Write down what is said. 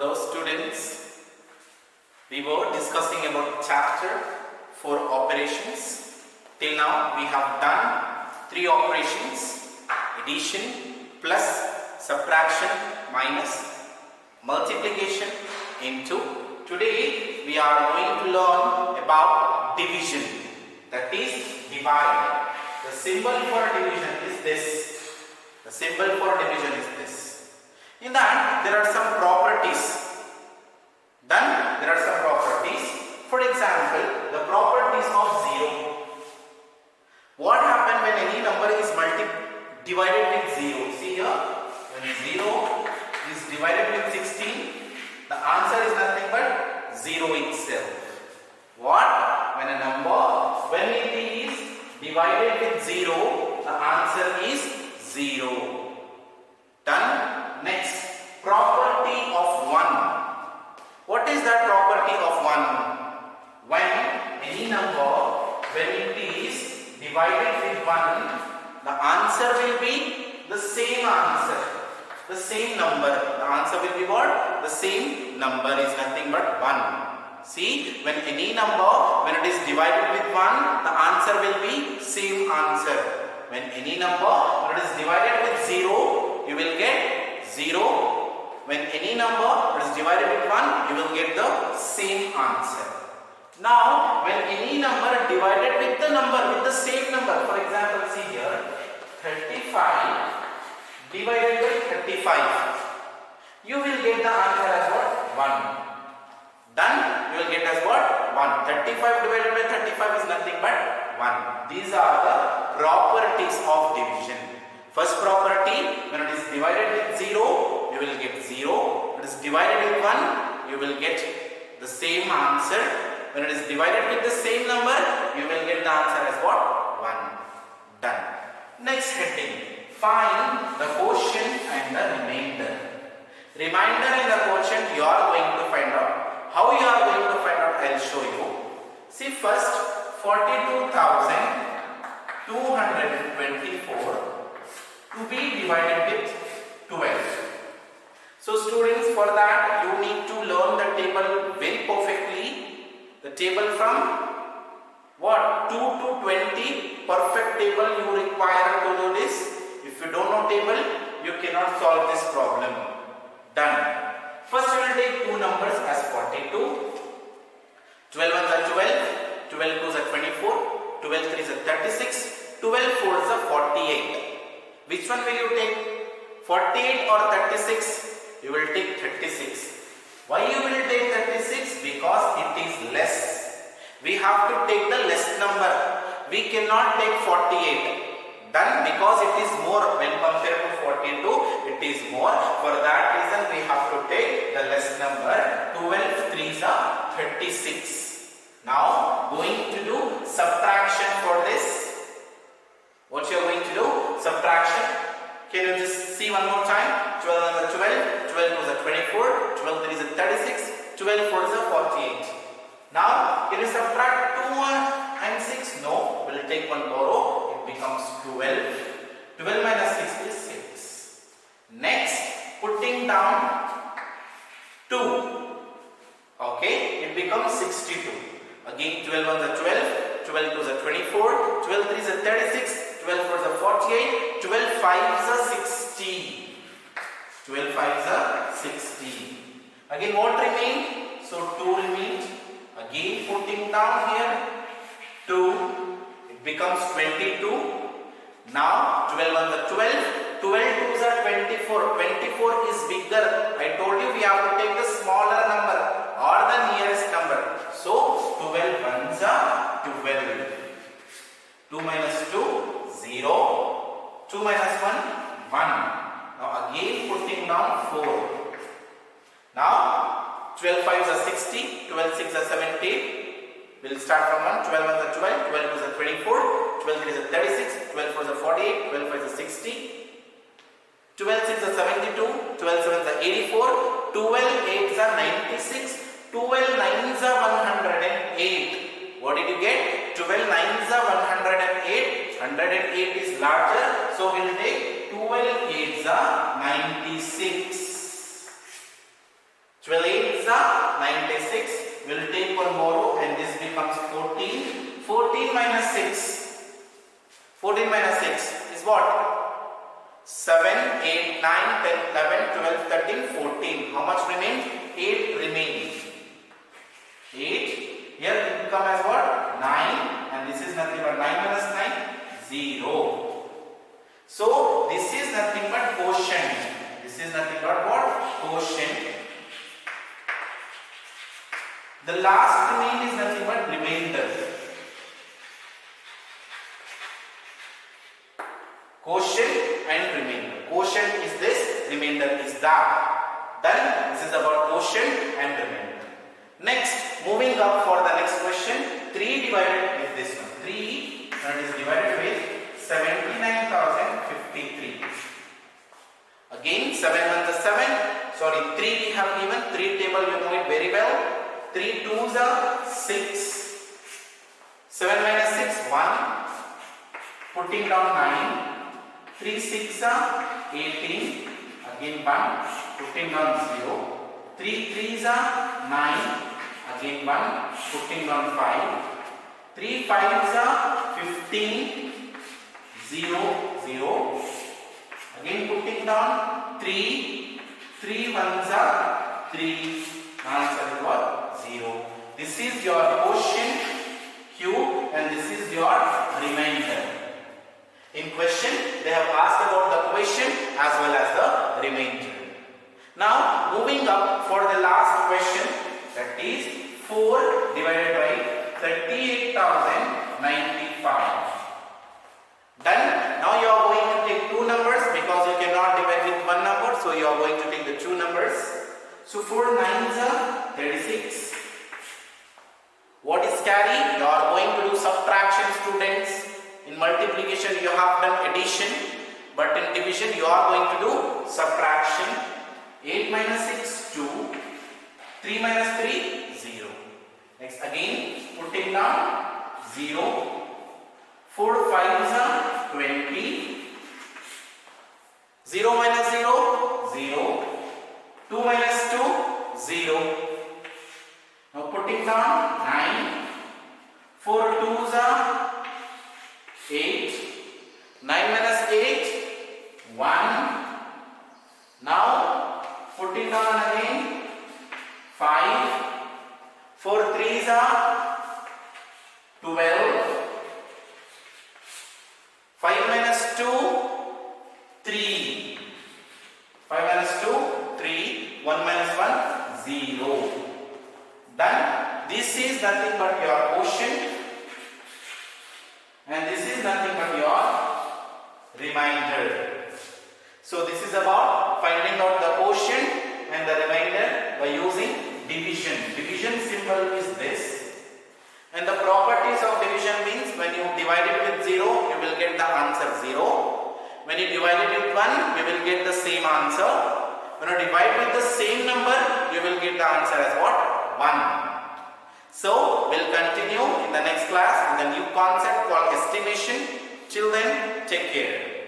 Hello students, we were discussing about chapter 4 operations. Till now we have done 3 operations: addition, plus, subtraction, minus, multiplication, into. Today we are going to learn about division, that is divide. The symbol for division is this. The symbol for division is this. In that there are some properties. For example, the properties of 0. What happens when any number is divided with 0? See here, when 0 is divided with 16, the answer is nothing but 0 itself. What? When it is divided with 0, the answer is 0. Done. Next, property of 1. What is that property of 1? When any number, when it is divided with 1, the answer will be the same answer, the same number. The answer will be what? The same number is nothing but 1. See, when any number, when it is divided with 1, the answer will be same answer. When any number, when it is divided with 0, you will get 0. When any number is divided with 1, you will get the same answer. Now, when any number divided with the same number, for example, see here, 35 divided by 35, you will get the answer as what? 1. Done? You will get as what? 1. 35 divided by 35 is nothing but 1. These are the properties of division. First property, when it is divided with 0, you will get 0. When it is divided with 1, you will get the same answer. When it is divided with the same number, you will get the answer as what? 1. Done. Next heading, find the quotient and the remainder. Remainder and the quotient you are going to find out. How you are going to find out, I will show you. See, first 42,224 to be divided with 12. So students, for that you need to learn the table very perfectly. The table from what? 2 to 20 perfect table you require to do this. If you don't know table, you cannot solve this problem. Done. First you will take two numbers as 42. 12 ones are 12, 12 twos are 24, 12 threes are 36, 12 fours are 48. Which one will you take? 48 or 36? You will take 36. Why you will take 36? Because it is less. We have to take the less number. We cannot take 48. Done. Because it is more when compared to 42. It is more. For that reason we have to take the less number. 12 threes are 36. Now going to do subtraction for this. What you are going to do? Subtraction. Can you just see one more time? 12 ones are 12, 12 twos are 24, 12 threes are 36, 12 fours are 48. Now, can you subtract 2 and 6? No, we will take one borrow. It becomes 12. 12 minus 6 is 6. Next, putting down 2. Okay, it becomes 62. Again, 12 ones are 12, 12 twos are 24, 12 threes are 36, 12 fours are 48, 12 fives are 60. 12 fives are 60. Again, what remained? So 2 remained. Again, putting down here 2, it becomes 22. Now 12 ones are 12, 12 twos are 24. 24 is bigger. I told you we have to take the smaller number or the nearest number. So 12 ones are 12. 2 minus 2, 0. 2 minus 1, 1. Now again putting down 4. Now 12 fives are 60, 12 sixes are 70. We'll start from 1. 12 ones are 12, 12 twos are 24, 12 threes are 36, 12 fours are 48, 12 fives are 60, 12 sixes are 72, 12 sevens are 84, 12 eights are 96, 12 nines are 108. What did you get? 12 nines are 108. 108 is larger, so we'll take 12 eights are 96. 12 8 is 96. We'll take one more row and this becomes 14. 14 minus 6. 14 minus 6 is what? 7, 8, 9, 10, 11, 12, 13, 14. How much remains? 8 remains. 8. Here it will become as what? 9. And this is nothing but 9 minus 9? 0. So this is nothing but quotient. This is nothing but what? Quotient. The last remain is nothing but remainder. Quotient and remainder. Quotient is this, remainder is that. Then this is about quotient and remainder. Next, moving up for the next question, 3 divided with this one. 3 that is divided with 79,053. Again 7 ones are 7. Sorry, 3 we have given. 3 table you know it very well. 3 twos are 6. 7 minus 6, 1. Putting down 9. 3 6 are 18. Again 1. Putting down 0. 3 3s are 9. Again 1. Putting down 5. 3 5s are 15. 0 0. Again putting down 3. 3 1s are 3. Answer is what? 0. This is your quotient Q and this is your remainder. In question, they have asked about the quotient as well as the remainder. Now, moving up for the last question, that is 4 divided by 38,095. Done. Now you are going to take two numbers because you cannot divide with one number, so you are going to take the two numbers. So 4 9s are 36. What is carry? You are going to do subtraction, students. In multiplication you have done addition, but in division you are going to do subtraction. 8 minus 6 2. 3 minus 3 0. Next again putting down 0. 4 5s are 20. 0 minus 0 0. 2 minus 2 0. Now putting down 9. 4 2s are 8. 9 minus 8 1. Now putting down again 5. 4 3s are 12. 5 minus 2 3. 5 minus 2 3. 1 minus 1 0. Done. This is nothing but your quotient and this is nothing but your remainder. So this is about finding out the quotient and the remainder by using division. Division symbol is this. And the properties of division means when you divide it with 0, you will get the answer 0. When you divide it with 1, you will get the same answer. When you divide with the same number, you will get the answer as what? 1. So, we'll continue in the next class with a new concept called estimation. Till then, take care.